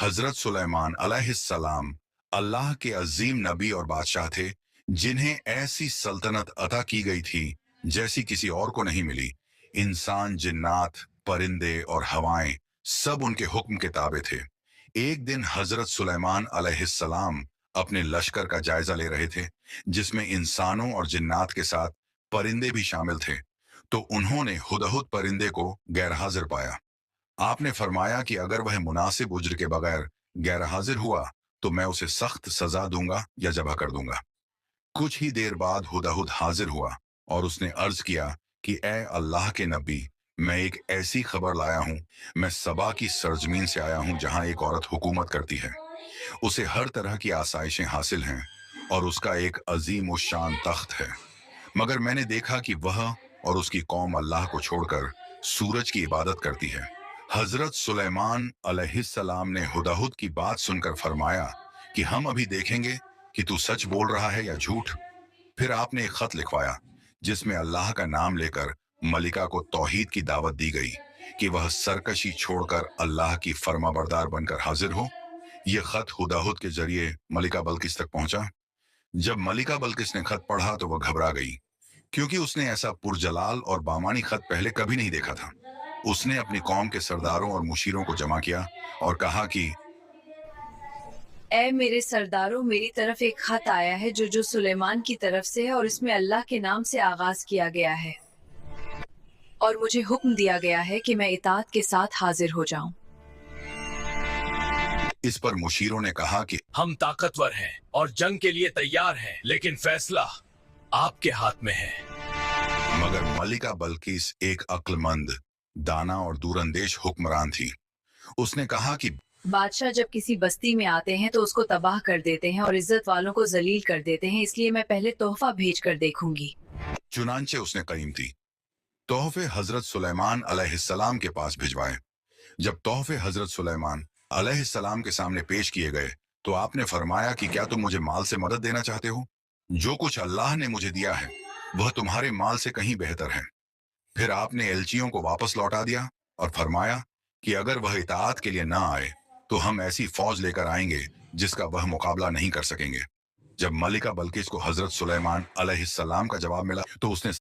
हजरत सुलेमान अलैहिस्सलाम अल्लाह के अजीम नबी और बादशाह थे, जिन्हें ऐसी सल्तनत अता की गई थी जैसी किसी और को नहीं मिली। इंसान, जिन्नात, परिंदे और हवाएं सब उनके हुक्म के ताबे थे। एक दिन हजरत सुलेमान अलैहिस्सलाम अपने लश्कर का जायजा ले रहे थे, जिसमें इंसानों और जिन्नात के साथ परिंदे भी शामिल थे। तो उन्होंने हुदहुद परिंदे को गैर हाजिर पाया। आपने फरमाया कि अगर वह मुनासिब उज्र के बगैर गैर हाजिर हुआ तो मैं उसे सख्त सजा दूंगा या जबह कर दूंगा। कुछ ही देर बाद हुदहुद हाजिर हुआ और उसने अर्ज किया कि ए अल्लाह के नबी, मैं एक ऐसी खबर लाया हूं। मैं सबा की सरजमीन से आया हूं जहां एक औरत हुकूमत करती है। उसे हर तरह की आसाइशें हासिल हैं और उसका एक अजीम उश शान तख्त है, मगर मैंने देखा कि वह और उसकी कौम अल्लाह को छोड़कर सूरज की इबादत करती है। हजरत सुलेमान अलैहिस्सलाम ने हुदहुद की बात सुनकर फरमाया कि हम अभी देखेंगे कि तू सच बोल रहा है या झूठ। फिर आपने एक खत लिखवाया जिसमें अल्लाह का नाम लेकर मलिका को तौहीद की दावत दी गई कि वह सरकशी छोड़कर अल्लाह की फर्माबरदार बनकर हाजिर हो। यह खत हुदहुद के जरिए मलिका बल्किस तक पहुंचा। जब मलिका बल्किस ने खत पढ़ा तो वह घबरा गई, क्योंकि उसने ऐसा पुरजलाल और बामानी खत पहले कभी नहीं देखा था। उसने अपनी कौम के सरदारों और मुशीरों को जमा किया और कहा कि ए मेरे सरदारों, मेरी तरफ एक खत आया है जो सुलेमान की तरफ से है, और इसमें अल्लाह के नाम से आगाज किया गया है और मुझे हुक्म दिया गया है कि मैं इताअत के साथ हाजिर हो जाऊं। इस पर मुशीरों ने कहा कि हम ताकतवर हैं और जंग के लिए तैयार हैं, लेकिन फैसला आपके हाथ में है। मगर मलिका बल्किस एक अक्लमंद, दाना और दूरंदेश हुक्मरान थी। उसने कहा कि बादशाह जब किसी बस्ती में आते हैं तो उसको तबाह कर देते हैं और इज्जत वालों को जलील कर देते हैं, इसलिए मैं पहले तोहफा भेज कर देखूंगी। चुनांचे उसने कीमती तोहफे हजरत सुलेमान अलैहिस्सलाम के पास भिजवाए। जब तोहफे हजरत सुलेमान अलैहिस्सलाम के सामने पेश किए गए तो आपने फरमाया कि क्या तुम मुझे माल से मदद देना चाहते हो? जो कुछ अल्लाह ने मुझे दिया है वह तुम्हारे माल से कहीं बेहतर है। फिर आपने एलचियों को वापस लौटा दिया और फरमाया कि अगर वह इताअत के लिए ना आए तो हम ऐसी फौज लेकर आएंगे जिसका वह मुकाबला नहीं कर सकेंगे। जब मलिका बल्किस को हजरत सुलेमान अलैहिस्सलाम का जवाब मिला तो उसने